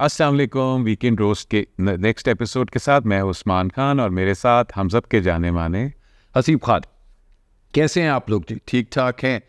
अस्सलाम वालेकुम। Weekend roast के नेक्स्ट एपिसोड के साथ मैं उस्मान खान और मेरे साथ हम सब के जाने माने हसीब खान। कैसे हैं आप लोग जी? ठीक ठाक हैं।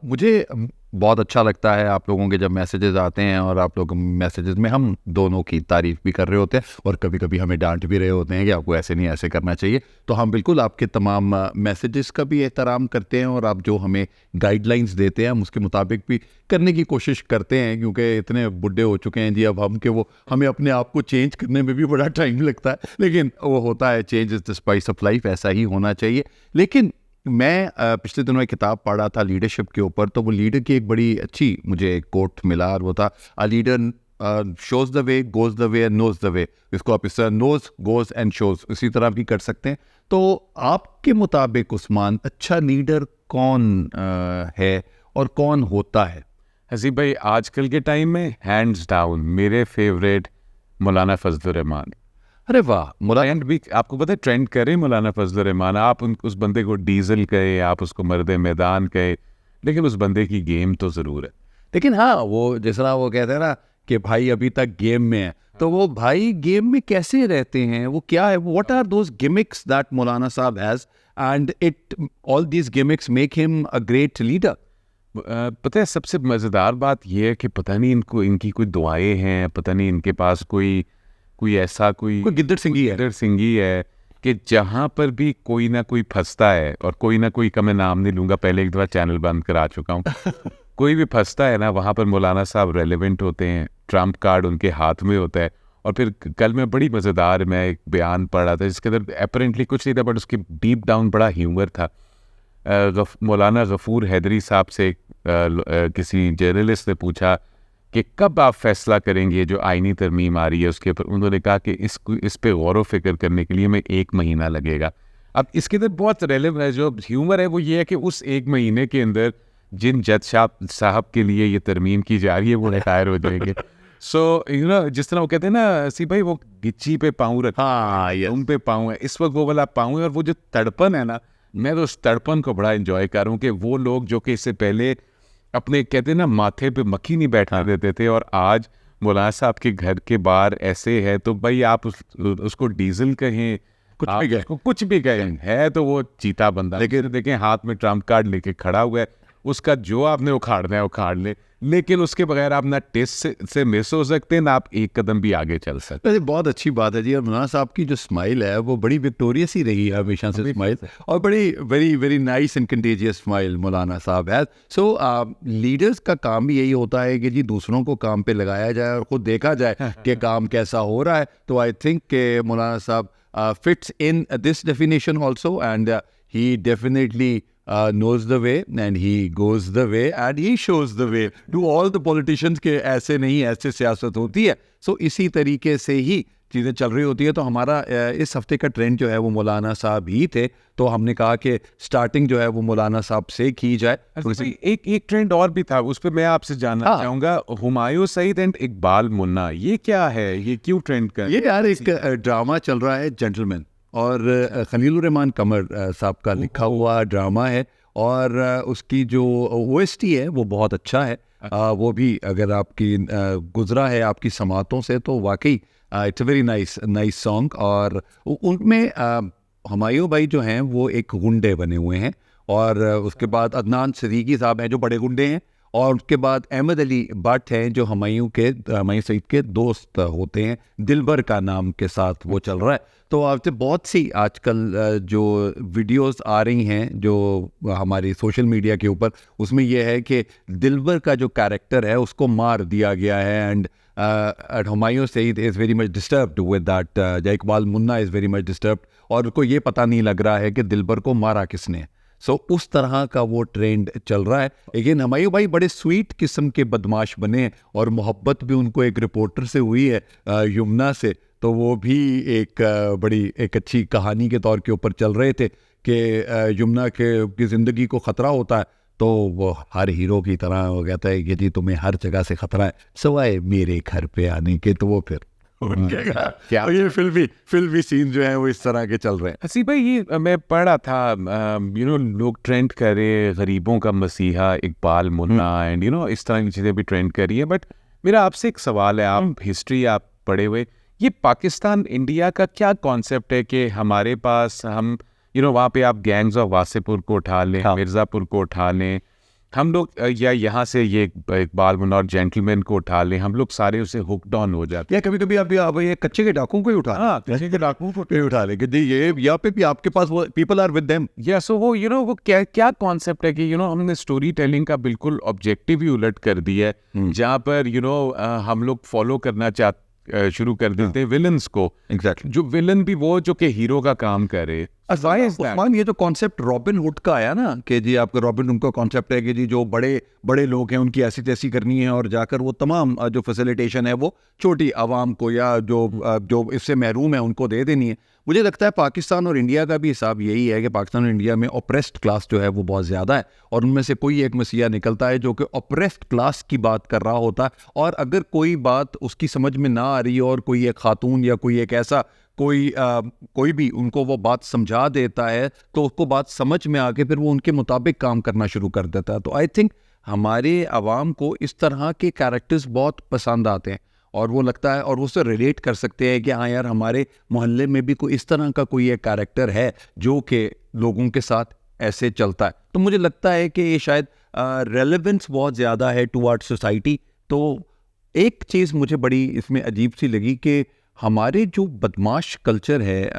मुझे बहुत अच्छा लगता है आप लोगों के जब मैसेजेस आते हैं और आप लोग मैसेजेस में हम दोनों की तारीफ़ भी कर रहे होते हैं और कभी कभी हमें डांट भी रहे होते हैं कि आपको ऐसे नहीं ऐसे करना चाहिए। तो हम बिल्कुल आपके तमाम मैसेजेस का भी एहतराम करते हैं और आप जो हमें गाइडलाइंस देते हैं हम उसके मुताबिक भी करने की कोशिश करते हैं, क्योंकि इतने बुढ़े हो चुके हैं जी अब हम कि वो हमें अपने आप को चेंज करने में भी बड़ा टाइम लगता है, लेकिन वो होता है, change is the spice of life, ऐसा ही होना चाहिए। लेकिन मैं पिछले दिनों एक किताब पढ़ा था लीडरशिप के ऊपर, तो वो लीडर की एक बड़ी अच्छी मुझे एक कोट मिला और वो था a leader shows the way, goes the way, knows the way. इसको आप इस तरह नोज गोज एंड शोज इसी तरह भी कर सकते हैं। तो आपके मुताबिक उस्मान, अच्छा लीडर कौन है और कौन होता है? हसीब भाई, आजकल के टाइम में हैंड्स डाउन मेरे फेवरेट मौलाना फजलुर रहमान। अरे वाह, ट्रेंड भी आपको पता है, ट्रेंड करे मौलाना फजलुर रहमान। आप उस बंदे को डीजल कहे, आप उसको मर्द मैदान कहे, लेकिन उस बंदे की गेम तो ज़रूर है। लेकिन हाँ, वो जिस तरह वो कहते हैं ना कि भाई अभी तक गेम में है, तो वो भाई गेम में कैसे रहते हैं, वो क्या है, what are those gimmicks that Maulana sahab has and it all these gimmicks make him a great leader. पता है, सबसे मज़ेदार बात यह है कि पता नहीं इनको इनकी कोई दुआएं हैं, पता नहीं इनके पास कोई कोई ऐसा कोई गिद्दड़ सिंगी है कि जहाँ पर भी कोई ना कोई फंसता है, और कोई ना कोई का मैं नाम नहीं लूँगा, पहले एक दफ़ा चैनल बंद करा चुका हूँ कोई भी फंसता है ना, वहाँ पर मौलाना साहब रेलेवेंट होते हैं, ट्रम्प कार्ड उनके हाथ में होता है। और फिर कल मैं बड़ी मज़ेदार मैं एक बयान पढ़ रहा था जिसके अंदर अपेरेंटली कुछ नहीं था, बट उसके डीप डाउन बड़ा ह्यूमर था। मौलाना गफूर हैदरी साहब से किसी जर्नलिस्ट ने पूछा कि कब आप फैसला करेंगे जो आईनी तरमीम आ रही है उसके ऊपर। उन्होंने कहा कि इस पे गौर व फिक्र करने के लिए हमें 1 महीना लगेगा। अब इसके अंदर बहुत रेलेवेंट है, जो ह्यूमर है वो ये है कि उस 1 महीने के अंदर जिन जज साहब के लिए ये तरमीम की जा रही है वो रिटायर हो जाएंगे। सो यू नो, जिस तरह वो कहते हैं ना सी भाई, वो गिच्ची पे पाँव रखा, हाँ, उन पे पाँव है, इस वक्त वो वाला पाँव है। और वो जो तड़पन है ना, मैं तो उस तड़पन को बड़ा एंजॉय कर रहा हूँ कि वो लोग जो कि इससे पहले अपने कहते हैं ना माथे पे मक्खी नहीं बैठा देते थे, और आज मौलाना साहब के घर के बाहर ऐसे है, तो भाई आप उसको डीजल कहें, कुछ भी कहें, है तो वो चीता बंदा। लेकिन देखें, हाथ में ट्रम्प कार्ड लेके खड़ा हुआ है, उसका जो आपने उखाड़ना है उखाड़ ले, लेकिन उसके बगैर आप ना टेस्ट से मिस हो सकते हैं, ना आप एक कदम भी आगे चल सकते। वैसे बहुत अच्छी बात है जी। और मौलाना साहब की जो स्माइल है वो बड़ी विक्टोरियस ही रही है हमेशा से स्माइल, और बड़ी very very nice and contagious smile मौलाना साहब है। सो लीडर्स का काम भी यही होता है कि जी दूसरों को काम पे लगाया जाए और खुद देखा जाए कि काम कैसा हो रहा है। तो आई थिंक के मौलाना साहब fits in this definition also, and he definitely knows the way and he goes the way and he shows the way to all the politicians के ऐसे नहीं, ऐसे सियासत होती है। सो इसी तरीके से ही चीज़ें चल रही होती है। तो हमारा इस हफ्ते का ट्रेंड जो है वो मौलाना साहब ही थे, तो हमने कहा कि स्टार्टिंग जो है वो मौलाना साहब से की जाए। एक ट्रेंड और भी था, उस पर मैं आपसे जानना चाहूँगा, हुमायूं सईद एंड इकबाल मुन्ना, ये क्या है, ये क्यों ट्रेंड कर? ये यार एक ड्रामा चल रहा है जेंटलमैन, और खलीलुर रहमान कमर साहब का लिखा हुआ ड्रामा है, और उसकी जो ओएसटी है वो बहुत अच्छा है। वो भी अगर आपकी गुजरा है आपकी समातों से तो वाकई it's a very nice song. और उनमें हुमायूं भाई जो हैं वो एक गुंडे बने हुए हैं, और उसके बाद अदनान सिद्दीकी साहब हैं जो बड़े गुंडे हैं, और उसके बाद अहमद अली भट्ट हैं जो हुमायूं सईद के दोस्त होते हैं, दिलबर का नाम के साथ वो चल रहा है। तो आपसे बहुत सी आजकल जो वीडियोस आ रही हैं जो हमारी सोशल मीडिया के ऊपर, उसमें यह है कि दिलबर का जो कैरेक्टर है उसको मार दिया गया है, and Humayun Saeed is very much disturbed with that, Iqbal Munna is very much disturbed, और उनको ये पता नहीं लग रहा है कि दिलबर को मारा किसने। सो उस तरह का वो ट्रेंड चल रहा है। लेकिन हुमायूं भाई बड़े स्वीट किस्म के बदमाश बने हैं, और मोहब्बत भी उनको एक रिपोर्टर से हुई है, यमुना से, तो वो भी एक अच्छी कहानी के तौर के ऊपर चल रहे थे कि यमुना की ज़िंदगी को ख़तरा होता है, तो वो हर हीरो की तरह वो कहता है कि जी तुम्हें हर जगह से ख़तरा है सिवाय मेरे घर पे आने के। तो वो फिर क्या ये फिल्मी सीन जो है वो इस तरह के चल रहे हैं। हसी भाई, ये मैं पढ़ा था, लोग ट्रेंड कर रहे, गरीबों का मसीहा इकबाल मुन्ना, एंड इस तरह की चीज़ें भी ट्रेंड कर रही है। बट मेरा आपसे एक सवाल है, आप हिस्ट्री आप पढ़े हुए, ये पाकिस्तान इंडिया का क्या कॉन्सेप्ट है कि हमारे पास हम वहाँ पे आप गैंग्स ऑफ वासेपुर को उठा लें, हाँ। मिर्ज़ापुर को उठा लें, हम लोग या यहाँ से ये इकबाल मुनौर जेंटलमैन को उठा लें, हम लोग सारे उसे हुक्ड ऑन हो जाते या कभी कभी आप ये कच्चे के डाकुओं को ही उठा हाँ, कच्चे के डाकुओं को ही उठा लेंगे जी, ये यहाँ पे भी आपके पास वो पीपल आर विद देम। या सो वो वो क्या क्या कॉन्सेप्ट है कि हमने स्टोरी टेलिंग का बिल्कुल ऑब्जेक्टिव ही उलट कर दिया है, जहाँ पर हम लोग फॉलो करना शुरू कर देते हैं विलन्स को, एग्जैक्टली। जो विलन भी वो जो कि हीरो का काम करे। Why is that? उस्मान, ये जो कॉन्सेप्ट रॉबिन हुड का आया ना कि जी आपका रॉबिन हुड का कॉन्सेप्ट है कि जी जो बड़े बड़े लोग हैं उनकी ऐसी तैसी करनी है और जाकर वो तमाम जो फैसिलिटेशन है वो छोटी आवाम को या जो इससे महरूम है उनको दे देनी है। मुझे लगता है पाकिस्तान और इंडिया का भी हिसाब यही है कि पाकिस्तान और इंडिया में ऑप्रेस्ड क्लास जो है वो बहुत ज़्यादा है और उनमें से कोई एक मसीहा निकलता है जो कि ऑप्रेस्ड क्लास की बात कर रहा होता है, और अगर कोई बात उसकी समझ में ना आ रही हो और कोई एक खातून या कोई एक ऐसा कोई भी उनको वो बात समझा देता है तो उसको बात समझ में आके फिर वो उनके मुताबिक काम करना शुरू कर देता है। तो आई थिंक हमारे आवाम को इस तरह के कैरेक्टर्स बहुत पसंद आते हैं और वो लगता है और उससे रिलेट कर सकते हैं कि हाँ यार हमारे मोहल्ले में भी कोई इस तरह का कोई एक कैरेक्टर है जो कि लोगों के साथ ऐसे चलता है। तो मुझे लगता है कि ये शायद रेलेवेंस बहुत ज़्यादा है टुवर्ड सोसाइटी। तो एक चीज़ मुझे बड़ी इसमें अजीब सी लगी कि हमारे जो बदमाश कल्चर है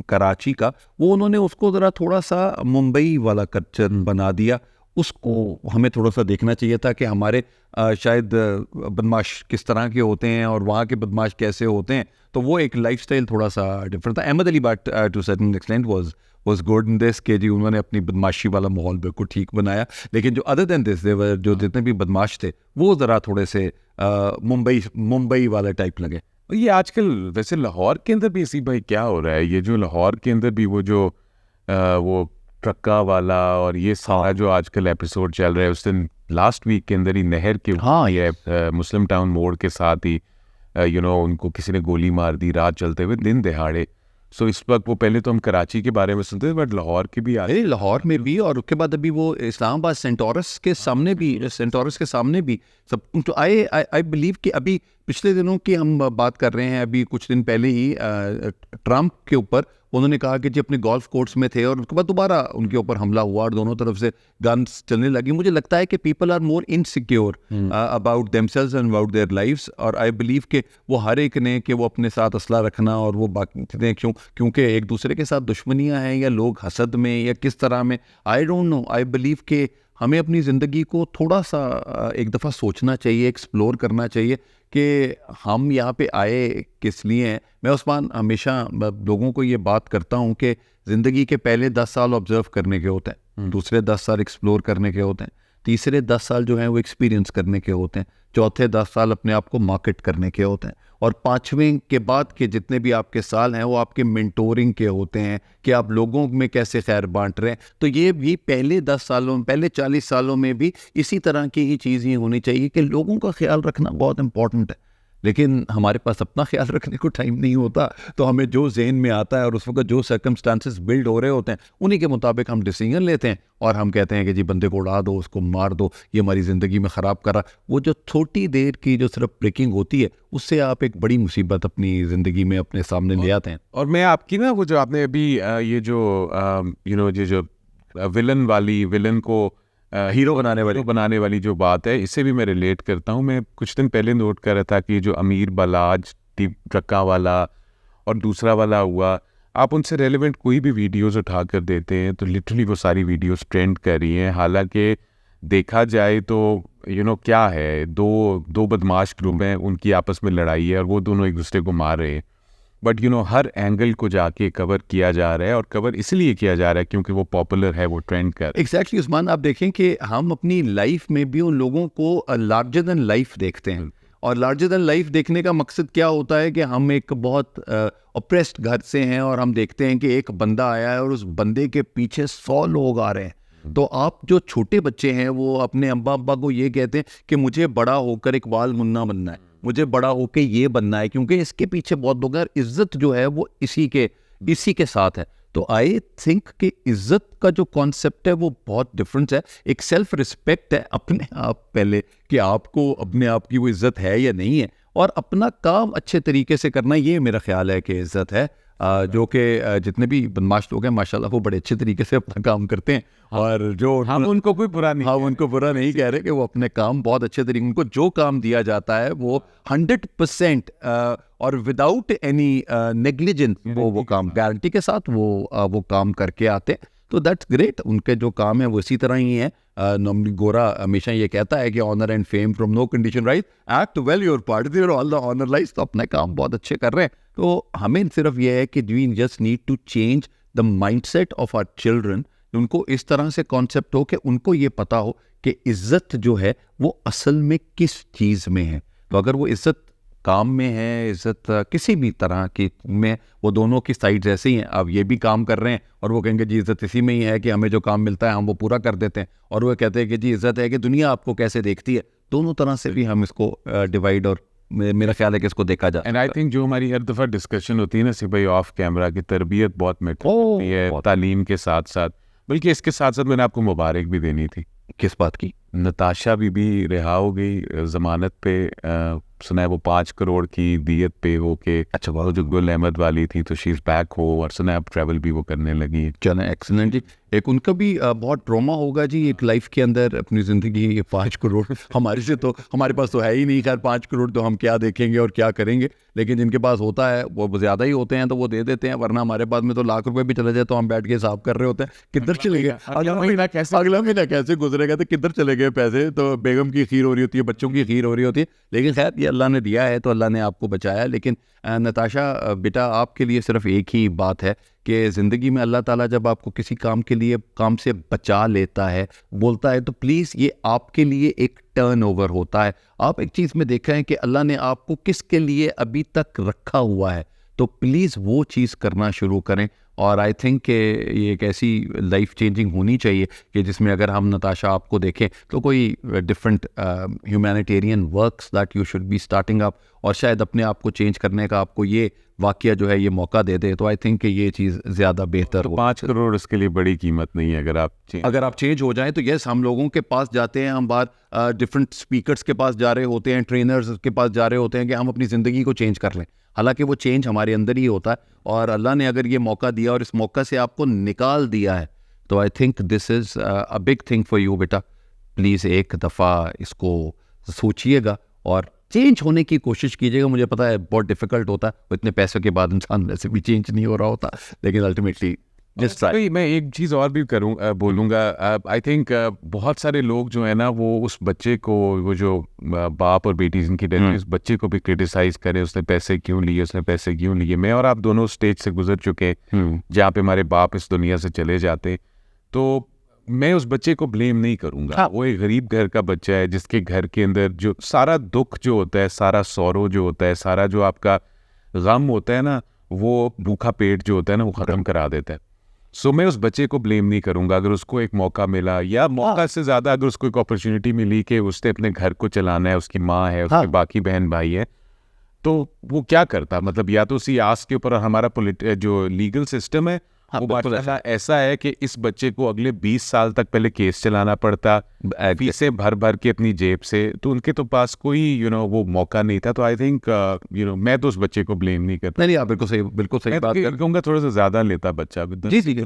कराची का, वो उन्होंने उसको ज़रा थोड़ा सा मुंबई वाला कल्चर बना दिया। उसको हमें थोड़ा सा देखना चाहिए था कि हमारे शायद बदमाश किस तरह के होते हैं और वहाँ के बदमाश कैसे होते हैं। तो वो एक लाइफस्टाइल थोड़ा सा डिफरेंट था। Ahmad Ali but to certain extent was good in this के जी उन्होंने अपनी बदमाशी वाला माहौल बिल्कुल ठीक बनाया, लेकिन जो अदर देन दिस जो जितने भी बदमाश थे वो ज़रा थोड़े से मुंबई वाले टाइप लगे। ये आजकल वैसे लाहौर के अंदर भी इसी भाई क्या हो रहा है, ये जो लाहौर के अंदर भी वो ट्रक्का वाला और ये सारा जो आजकल एपिसोड चल रहा है, उस दिन लास्ट वीक के अंदर ही नहर के हाँ ये मुस्लिम टाउन मोड़ के साथ ही उनको किसी ने गोली मार दी रात चलते हुए दिन दहाड़े। सो इस वक्त वो पहले तो हम कराची के बारे में सुनते थे बट लाहौर की भी अरे लाहौर में भी, और उसके बाद अभी वो इस्लामाबाद सेंटोरस के सामने भी सब। तो आई बिलीव कि अभी पिछले दिनों की हम बात कर रहे हैं, अभी कुछ दिन पहले ही ट्रम्प के ऊपर उन्होंने कहा कि जी अपने गोल्फ कोर्ट्स में थे और उसके बाद दोबारा उनके ऊपर हमला हुआ और दोनों तरफ से गन्स चलने लगी। मुझे लगता है कि people are more insecure about themselves and about their lives, और आई बिलीव कि वो हर एक ने कि वो अपने साथ असला रखना और वो बाकी चीज़ें क्योंकि एक दूसरे के साथ दुश्मनियां हैं या लोग हसद में या किस तरह में, I don't know. I believe कि हमें अपनी ज़िंदगी को थोड़ा सा एक दफ़ा सोचना चाहिए, एक्सप्लोर करना चाहिए कि हम यहाँ पे आए किस लिए हैं। मैं उस्मान हमेशा लोगों को ये बात करता हूँ कि ज़िंदगी के पहले 10 साल ऑब्जर्व करने के होते हैं, दूसरे 10 साल एक्सप्लोर करने के होते हैं, तीसरे 10 साल जो हैं वो एक्सपीरियंस करने के होते हैं, चौथे 10 साल अपने आप को मार्केट करने के होते हैं, और पाँचवें के बाद के जितने भी आपके साल हैं वो आपके मेंटोरिंग के होते हैं कि आप लोगों में कैसे खैर बांट रहे हैं। तो ये भी पहले 10 सालों में, पहले 40 सालों में भी इसी तरह की ही चीज़ ही होनी चाहिए कि लोगों का ख्याल रखना बहुत इंपॉर्टेंट है। लेकिन हमारे पास अपना ख्याल रखने को टाइम नहीं होता, तो हमें जो जहन में आता है और उस वक्त जो सर्कमस्टांसेस बिल्ड हो रहे होते हैं उन्हीं के मुताबिक हम डिसीजन लेते हैं और हम कहते हैं कि जी बंदे को उड़ा दो, उसको मार दो, ये हमारी ज़िंदगी में ख़राब करा। वो जो छोटी देर की जो सिर्फ ब्रेकिंग होती है उससे आप एक बड़ी मुसीबत अपनी ज़िंदगी में अपने सामने ले आते हैं। और मैं आपकी ना वो जो आपने अभी ये जो विलन को हीरो बनाने वाली जो बात है, इससे भी मैं रिलेट करता हूँ। मैं कुछ दिन पहले नोट कर रहा था कि जो अमीर बलाज ट्रक्का वाला और दूसरा वाला हुआ, आप उनसे रेलेवेंट कोई भी वीडियोस उठा कर देते हैं तो लिटरली वो सारी वीडियोस ट्रेंड कर रही हैं। हालांकि देखा जाए तो क्या है, दो बदमाश ग्रुप हैं, उनकी आपस में लड़ाई है और वो दोनों एक दूसरे को मार रहे हैं, बट हर एंगल को जाके कवर किया जा रहा है और कवर इसलिए किया जा रहा है क्योंकि वो पॉपुलर है, वो ट्रेंड कर। एग्जैक्टली उस्मान, आप देखें कि हम अपनी लाइफ में भी उन लोगों को लार्जर देन लाइफ देखते हैं, और लार्जर देन लाइफ देखने का मकसद क्या होता है कि हम एक बहुत ऑप्रेस्ड घर से हैं और हम देखते हैं कि एक बंदा आया है और उस बंदे के पीछे 100 लोग आ रहे हैं। तो आप जो छोटे बच्चे हैं वो अपने अब्बा को ये कहते हैं कि मुझे बड़ा होकर इकबाल मुन्ना बनना है, मुझे बड़ा होकर ये बनना है, क्योंकि इसके पीछे बहुत लोग हैं। इज्जत जो है वो इसी के साथ है। तो आई थिंक कि इज्जत का जो कॉन्सेप्ट है वो बहुत डिफरेंस है। एक सेल्फ रिस्पेक्ट है अपने आप पहले, कि आपको अपने आप की वो इज्जत है या नहीं है, और अपना काम अच्छे तरीके से करना, ये मेरा ख्याल है कि इज्जत है। जो कि जितने भी बदमाश लोग हैं माशाल्लाह वो बड़े अच्छे तरीके से अपना काम करते हैं, और जो हम उनको कोई बुरा नहीं हाँ उनको बुरा नहीं कह रहे कि वो अपने काम बहुत अच्छे तरीके, उनको जो काम दिया जाता है वो 100% और विदाउट एनी नेग्लिजेंस वो काम गारंटी के साथ वो काम करके आते हैं। तो दैट्स ग्रेट, उनके जो काम है वो इसी तरह ही है। नॉर्मली गोरा हमेशा ये कहता है कि honour and fame from no condition rise, act well your part all the honour lies. तो अपना काम बहुत अच्छे कर रहे हैं। तो हमें सिर्फ ये है कि we just need to change the mindset of our children. उनको इस तरह से कॉन्सेप्ट हो कि उनको ये पता हो कि इज्जत जो है वो असल में किस चीज़ में है। तो अगर वो इज्जत काम में है, इज्जत किसी भी तरह की में, वो दोनों की साइड्स ऐसे ही हैं। अब ये भी काम कर रहे हैं और वो कहेंगे जी इज्जत इसी में ही है कि हमें जो काम मिलता है हम वो पूरा कर देते हैं, और वो कहते हैं कि जी इज्जत है कि दुनिया आपको कैसे देखती है। दोनों तरह से भी हम इसको डिवाइड, और मेरा ख्याल है कि इसको देखा जाए। एंड आई थिंक जो हमारी हर दफ़ा डिस्कशन होती है ना सिर्फ भाई ऑफ कैमरा की, तरबियत बहुत मैटर करती है तालीम के साथ साथ। बल्कि इसके साथ साथ मैंने आपको मुबारक भी देनी थी। किस बात की? नताशा बीबी रिहा हो गई ज़मानत पे। सुना है वो 5 करोड़ की दियत पे हो के। अच्छा, वो जो गुल अहमद वाली थी तो शी इज़ बैक हो, और सुना है अब ट्रैवल भी वो करने लगी है। चलें, एक्सीलेंट जी। एक उनका भी बहुत ट्रॉमा होगा जी एक लाइफ के अंदर अपनी ज़िंदगी। ये 5 करोड़ हमारे से तो, हमारे पास तो है ही नहीं। खैर 5 करोड़ तो हम क्या देखेंगे और क्या करेंगे, लेकिन जिनके पास होता है वो ज़्यादा ही होते हैं तो वो दे देते हैं। वरना हमारे पास में तो लाख रुपए भी चले जाए तो हम बैठ के हिसाब कर रहे होते हैं किधर चले गए, अगला महीना कैसे गुजरेगा, तो किधर चले गए पैसे। तो बेगम की खीर हो रही होती है, बच्चों की खीर हो रही होती है, लेकिन खैर ये अल्लाह ने दिया है तो अल्लाह ने आपको बचाया। लेकिन नताशा बेटा, आपके लिए सिर्फ एक ही बात है कि ज़िंदगी में अल्लाह ताला जब आपको किसी काम के लिए काम से बचा लेता है, बोलता है, तो प्लीज़ ये आपके लिए एक टर्न ओवर होता है। आप एक चीज़ में देखा है कि अल्लाह ने आपको किसके लिए अभी तक रखा हुआ है, तो प्लीज़ वो चीज़ करना शुरू करें। और आई थिंक कि ये एक ऐसी लाइफ चेंजिंग होनी चाहिए कि जिसमें अगर हम नताशा आपको देखें तो कोई different humanitarian works that you should be starting up, और शायद अपने आप को चेंज करने का आपको ये वाकया जो है ये मौका दे दे, तो आई थिंक कि ये चीज़ ज़्यादा बेहतर हो। 5 करोड़ उसके लिए बड़ी कीमत नहीं है अगर आप चेंज हो जाएं तो यस, हम लोगों के पास जाते हैं, हम बार डिफरेंट स्पीकर्स के पास जा रहे होते हैं, ट्रेनर्स के पास जा रहे होते हैं कि हम अपनी ज़िंदगी को चेंज कर लें। हालांकि वो चेंज हमारे अंदर ही होता है, और अल्लाह ने अगर ये मौका दिया और इस मौका से आपको निकाल दिया है, तो I think this is a big thing for you बेटा। प्लीज़ एक दफ़ा इसको सोचिएगा और चेंज होने की कोशिश कीजिएगा। मुझे पता है बहुत डिफिकल्ट होता है, इतने पैसों के बाद इंसान वैसे भी चेंज नहीं हो रहा होता, लेकिन अल्टीमेटली जस्ट ट्राई। मैं एक चीज़ और भी बोलूँगा। आई थिंक बहुत सारे लोग जो है ना वो उस बच्चे को, वो जो बाप और बेटी जिनकी डेथ हुई, उस बच्चे को भी क्रिटिसाइज करें, उसने पैसे क्यों लिए। मैं और आप दोनों स्टेज से गुजर चुके हैं जहाँ पे हमारे बाप इस दुनिया से चले जाते, तो मैं उस बच्चे को ब्लेम नहीं करूँगा। हाँ। वो एक गरीब घर का बच्चा है जिसके घर के अंदर जो सारा दुख जो होता है, सारा सौरो जो होता है, सारा जो आपका गम होता है ना, वो भूखा पेट जो होता है ना वो ख़त्म करा देता है। सो मैं उस बच्चे को ब्लेम नहीं करूँगा। अगर उसको एक मौका मिला, या मौका से ज़्यादा अगर उसको एक अपॉर्चुनिटी मिली कि उसने अपने घर को चलाना है, उसकी माँ है, उसके बाकी बहन भाई है, तो वो क्या करता, मतलब या तो उसी आस के ऊपर। हमारा जो लीगल सिस्टम है वो माशाल्लाह ऐसा है कि इस बच्चे को अगले 20 साल तक पहले केस चलाना पड़ता, फीसें भर के अपनी जेब से, तो उनके तो पास कोई वो मौका नहीं था। तो आई थिंक मैं तो उस बच्चे को ब्लेम नहीं करता। नहीं, आप बिल्कुल सही बात कर कहूँगा, थोड़ा सा ज़्यादा लेता बच्चा। जी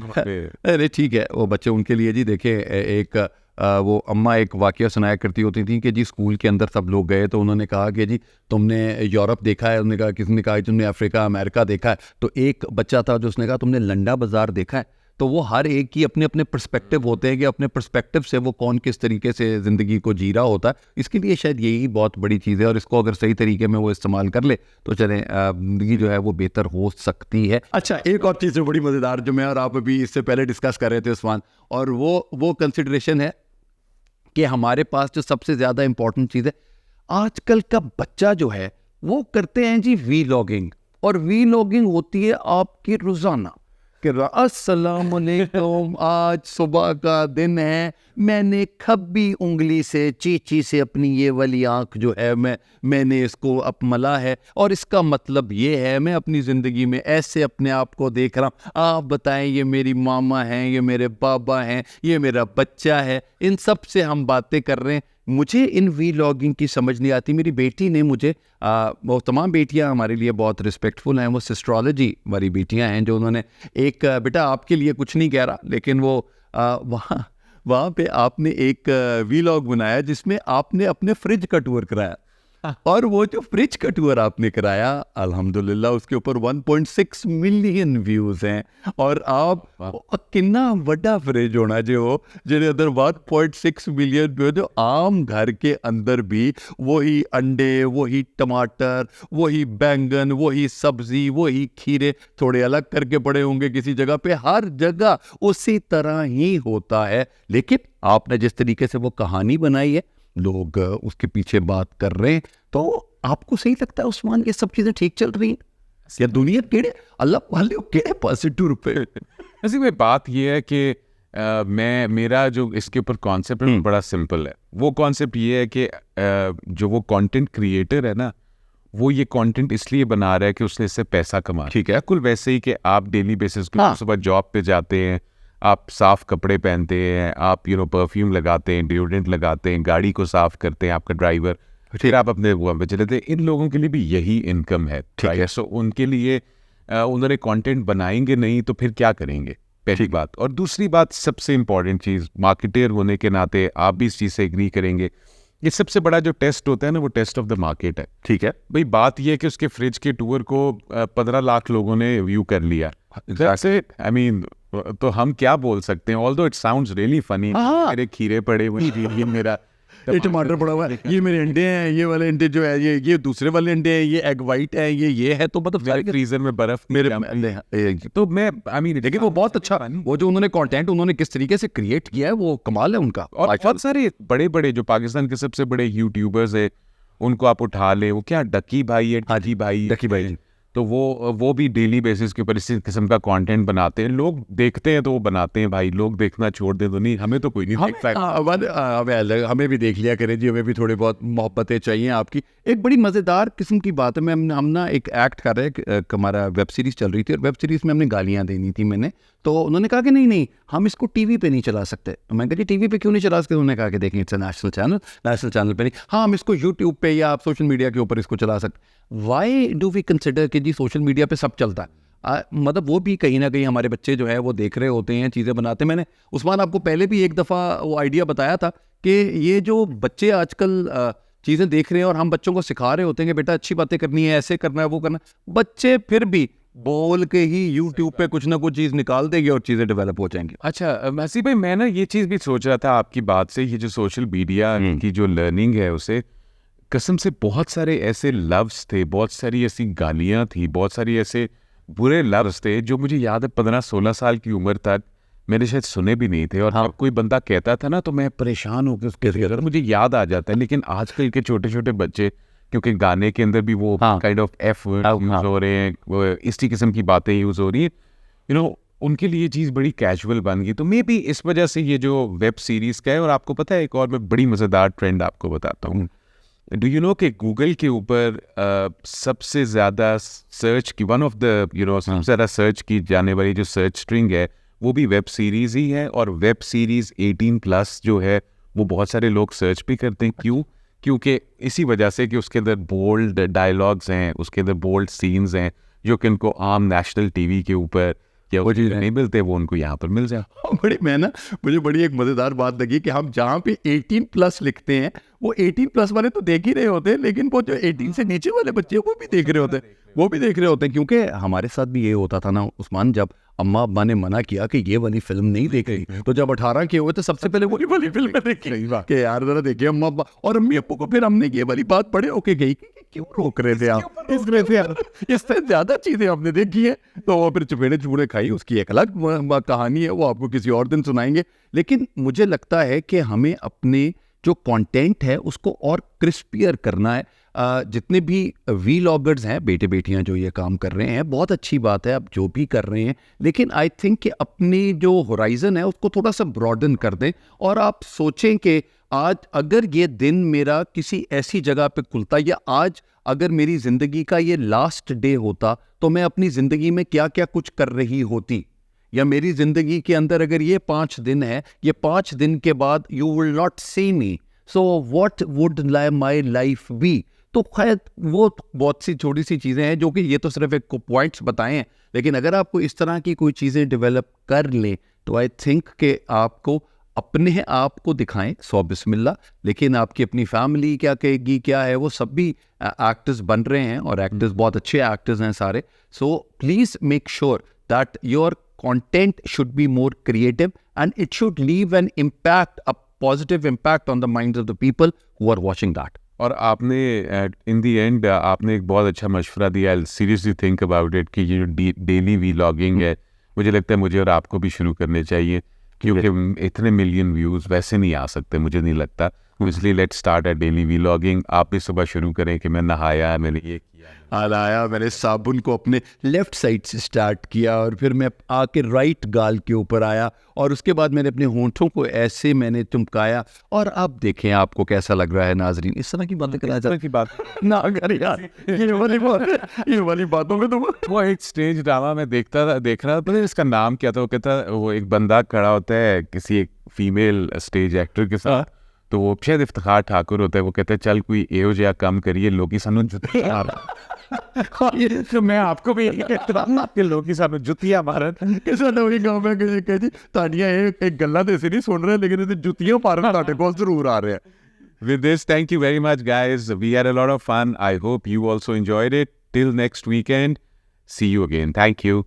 अरे ठीक है, वो बच्चे उनके लिए जी देखें, एक वो अम्मा एक वाकया सुनाया करती होती थी कि जी स्कूल के अंदर सब लोग गए तो उन्होंने कहा कि जी तुमने यूरोप देखा है, उन्होंने कहा, किसी ने कहा तुमने अफ्रीका अमेरिका देखा है, तो एक बच्चा था जो उसने कहा तुमने लंडा बाज़ार देखा है। तो वो हर एक की अपने अपने पर्सपेक्टिव होते हैं कि अपने पर्सपेक्टिव से वो कौन किस तरीके से ज़िंदगी को जी रहा होता है। इसके लिए शायद यही बहुत बड़ी चीज़ है, और इसको अगर सही तरीके में वो इस्तेमाल कर ले तो चलें ज़िंदगी जो है वो बेहतर हो सकती है। अच्छा, एक और चीज़ बड़ी मज़ेदार जो मैं और आप अभी इससे पहले डिस्कस कर रहे थे उस्मान, और वो कंसिडरेशन है कि हमारे पास जो सबसे ज़्यादा इम्पॉर्टेंट चीज़ है, आजकल का बच्चा जो है वो करते हैं जी वीलॉगिंग, और वीलॉगिंग होती है आपकी रोज़ाना। कि अस्सलाम वालेकुम, आज सुबह का दिन है, मैंने खब्बी उंगली से चीची से अपनी ये वाली आँख जो है मैंने इसको अपमला है, और इसका मतलब ये है मैं अपनी ज़िंदगी में ऐसे अपने आप को देख रहा हूँ। आप बताएं, ये मेरी मामा हैं, ये मेरे बाबा हैं, ये मेरा बच्चा है, इन सब से हम बातें कर रहे हैं। मुझे इन वीलॉगिंग की समझ नहीं आती। मेरी बेटी ने मुझे वो तमाम बेटियां हमारे लिए बहुत रिस्पेक्टफुल हैं, वो सिस्ट्रोलॉजी वाली बेटियां हैं, जो उन्होंने एक बेटा आपके लिए कुछ नहीं कह रहा, लेकिन वो वहाँ पे आपने एक वीलॉग बनाया जिसमें आपने अपने फ्रिज का टूर कराया, और वो जो फ्रिज का टूर आपने कराया, अल्हम्दुलिल्लाह उसके ऊपर 1.6 मिलियन व्यूज हैं। और आप कितना बड़ा फ्रिज होना जो जिहदे अंदर 1.6 मिलियन व्यूज, जो आम घर के अंदर भी वही अंडे, वही टमाटर, वही बैंगन, वही सब्जी, वही खीरे, थोड़े अलग करके पड़े होंगे किसी जगह पे, हर जगह उसी तरह ही होता है। लेकिन आपने जिस तरीके से वो कहानी बनाई है, लोग उसके पीछे बात कर रहे हैं, तो आपको सही लगता है उस्मान ये सब चीजें ठीक चल रही हैं या दुनिया केड़े अल्लाह वाले केड़े पॉजिटिव रुपए? ऐसी भाई बात ये है कि मेरा जो इसके ऊपर कॉन्सेप्ट है बड़ा सिंपल है। वो कॉन्सेप्ट ये है कि जो वो कंटेंट क्रिएटर है ना, वो ये कंटेंट इसलिए बना रहा है कि उसने इससे पैसा कमा, ठीक है, बिल्कुल वैसे ही कि आप डेली बेसिस पे सुबह जॉब पे जाते हैं, आप साफ कपड़े पहनते हैं, आप परफ्यूम लगाते हैं, डिओड्रेंट लगाते हैं, गाड़ी को साफ करते हैं आपका ड्राइवर, फिर आप अपने वो पे चले थे। इन लोगों के लिए भी यही इनकम है, ठीक है। सो उनके लिए उन्होंने कंटेंट बनाएंगे नहीं तो फिर क्या करेंगे, पहली बात। और दूसरी बात, सबसे इम्पॉर्टेंट चीज़, मार्केटर होने के नाते आप भी इस चीज़ से एग्री करेंगे, ये सबसे बड़ा जो टेस्ट होता है ना, वो टेस्ट ऑफ द मार्केट है, ठीक है भाई। बात ये है कि उसके फ्रिज के टूर को 15 लाख लोगों ने व्यू कर लिया, दैट्स इट। आई मीन, तो हम क्या बोल सकते हैं? Although it sounds really funny, मेरे खीरे पड़े हुए, ये मेरा ये टमाटर पड़ा हुआ है, ये मेरे अंडे हैं, ये वाले अंडे जो है ये दूसरे वाले अंडे हैं, ये एग वाइट है, ये है, तो मतलब फ्रीजर में बर्फ मेरे तो मैं आई मीन, लेकिन वो बहुत अच्छा, वो जो उन्होंने कंटेंट उन्होंने किस तरीके से क्रिएट किया है, वो कमाल है उनका। और बहुत सारे बड़े बड़े जो पाकिस्तान के सबसे बड़े यूट्यूबर्स है, उनको आप उठा ले, वो क्या डकी भाई है, डकी भाई, तो वो भी डेली बेसिस के ऊपर इसी किस्म का कंटेंट बनाते हैं। लोग देखते हैं तो वो बनाते हैं भाई, लोग देखना छोड़ दे तो नहीं, हमें तो कोई नहीं देखता। हमें भी देख लिया करें जी, हमें भी थोड़ी बहुत मोहब्बतें चाहिए आपकी। एक बड़ी मज़ेदार किस्म की बात है, हम ना एक एक्ट कर रहे हैं, हमारा वेब सीरीज़ चल रही थी, और वेब सीरीज़ में हमने गालियाँ देनी थी मैंने, तो उन्होंने कहा कि नहीं हम इसको टीवी पे नहीं चला सकते। मैं कहा जी टीवी पे क्यों नहीं चला सकते? उन्होंने कहा कि देखें इट्स अ नेशनल चैनल पे नहीं, हाँ हम इसको यूट्यूब पे या आप सोशल मीडिया के ऊपर इसको चला सकते। वाई डू वी कंसिडर कि जी सोशल मीडिया पे सब चलता है? मतलब वो भी कहीं ना कहीं हमारे बच्चे जो है वो देख रहे होते हैं, चीज़ें बनाते हैं। मैंने उस्मान आपको पहले भी एक दफ़ा वो आइडिया बताया था कि ये जो बच्चे आजकल चीज़ें देख रहे हैं और हम बच्चों को सिखा रहे होते हैं कि बेटा अच्छी बातें करनी है, ऐसे करना है, वो करना है, बच्चे फिर भी बोल के ही यूट्यूब पे कुछ ना कुछ चीज़ निकाल देंगे और चीज़ें डेवलप हो जाएंगी। अच्छा मसीह भाई, मैं ना ये चीज़ भी सोच रहा था आपकी बात से, ये जो सोशल मीडिया की जो लर्निंग है, उसे कसम से बहुत सारे ऐसे लफ्ज़ थे, बहुत सारी ऐसी गालियाँ थी, बहुत सारी ऐसे बुरे लफ्ज़ थे जो मुझे याद है 15-16 साल की उम्र तक मैंने शायद सुने भी नहीं थे। और हाँ, कोई बंदा कहता था ना तो मैं परेशान होकर उसके मुझे याद आ जाता है। लेकिन आजकल के छोटे छोटे बच्चे, क्योंकि गाने के अंदर भी वो kind of F word use हो रहे हैं, इसी किस्म की बातें यूज़ हो रही हैं, उनके लिए चीज़ बड़ी कैजुअल बन गई। तो मे बी इस वजह से ये जो वेब सीरीज़ का है। और आपको पता है एक और मैं बड़ी मज़ेदार ट्रेंड आपको बताता हूँ। डू यू नो कि गूगल के ऊपर सबसे ज़्यादा सर्च की वन ऑफ द सबसे ज़्यादा सर्च की जाने वाली जो सर्च स्ट्रिंग है वो भी वेब सीरीज़ ही है। और वेब सीरीज़ 18+ जो है वो बहुत सारे लोग सर्च भी करते हैं। क्यों? क्योंकि इसी वजह से कि उसके अंदर बोल्ड डायलॉग्स हैं, उसके अंदर बोल्ड सीन्स हैं, जो कि उनको आम नेशनल टीवी के ऊपर या वो चीज़ नहीं मिलते, वो उनको यहाँ पर मिल जाए। मुझे बड़ी एक मज़ेदार बात लगी कि हम जहाँ पे 18+ लिखते हैं वो 18+ वाले तो देख ही रहे होते हैं, लेकिन वो जो 18 से नीचे वाले बच्चे वो भी देख रहे होते हैं, क्योंकि हमारे साथ भी ये होता था ना उस्मान, जब अम्मा अब्बा ने मना किया कि ये वाली फिल्म नहीं देख रही, तो जब 18 के हुए तो सबसे पहले वही वाली फिल्म देखी कि यार जरा देखिए अम्मा अब्बा और अम्मी अब्बू को। फिर हमने ये वाली बात पढ़े ओके गई कि क्यों रोक रहे थे आप इसमें से, इससे ज्यादा चीजें हमने देखी है। तो वो फिर चुपेड़े चूड़े खाई, उसकी एक अलग कहानी है, वो आपको किसी और दिन सुनाएंगे। लेकिन मुझे लगता है कि हमें अपने जो कंटेंट है उसको और क्रिस्पियर करना है। जितने भी वीलॉगर्स हैं, बेटे बेटियां जो ये काम कर रहे हैं, बहुत अच्छी बात है, आप जो भी कर रहे हैं, लेकिन आई थिंक कि अपनी जो होराइजन है उसको थोड़ा सा ब्रॉडन कर दें और आप सोचें कि आज अगर ये दिन मेरा किसी ऐसी जगह पे खुलता, या आज अगर मेरी ज़िंदगी का ये लास्ट डे होता, तो मैं अपनी ज़िंदगी में क्या क्या कुछ कर रही होती, या मेरी ज़िंदगी के अंदर अगर ये 5 दिन है, ये 5 दिन के बाद you will not see me, so what would my life be. तो खैर वो बहुत सी छोटी सी चीज़ें हैं जो कि ये तो सिर्फ एक पॉइंट्स बताए हैं, लेकिन अगर आपको इस तरह की कोई चीज़ें डेवलप कर लें तो आई थिंक कि आपको अपने आप को दिखाएं, सौ बिस्मिल्लाह, लेकिन आपकी अपनी फैमिली क्या कहेगी, क्या है, वो सब भी एक्टर्स बन रहे हैं और एक्टर्स बहुत अच्छे एक्टर्स हैं सारे। So please make sure that your content should be more creative and it should leave an impact, a positive impact on the minds of the people who are watching that. और आपने इन दी and आपने एक बहुत अच्छा मशवरा दिया। I seriously think about it कि ये जो डेली वीलॉगिंग है, मुझे लगता है मुझे और आपको भी शुरू करने चाहिए, क्योंकि इतने मिलियन व्यूज़ वैसे नहीं आ सकते, मुझे नहीं लगता। इसलिए let's start a daily vlogging. आप भी सुबह शुरू करें कि मैं नहाया, मैंने ये किया, आया, मैंने साबुन को अपने लेफ्ट साइड से स्टार्ट किया और फिर मैं आके राइट गाल के ऊपर आया और उसके बाद मैंने अपने होंठों को ऐसे मैंने चमकाया। और अब देखें आपको कैसा लग रहा है नाजरीन, इस तरह की बातें कराया की बात ना कर यार, ये वाली बातों में तो वो एक स्टेज ड्रामा में देख रहा था, पता है इसका नाम क्या था? वो कहता, वो एक बंदा खड़ा होता है किसी एक फीमेल स्टेज एक्टर के साथ, तो वो शायद इफ्तिखार ठाकुर होता है, वो कहता है चल कोई एहो जिहा कम करिए, लोग सानू जुतियां तो मैं आपको भी यही कहता हूं कि लोग सानू जुतियां मारन। साडा वही गांव में कहे जी ताड़ियां एक गल्ला ते नहीं सुन रहे, लेकिन इहदे जुतियां मारन तुहाडे कोल जरूर आ रहे हैं। With this, thank you very much, guys. We had a lot of fun. I hope you also enjoyed it. Till next weekend, see you again. Thank you.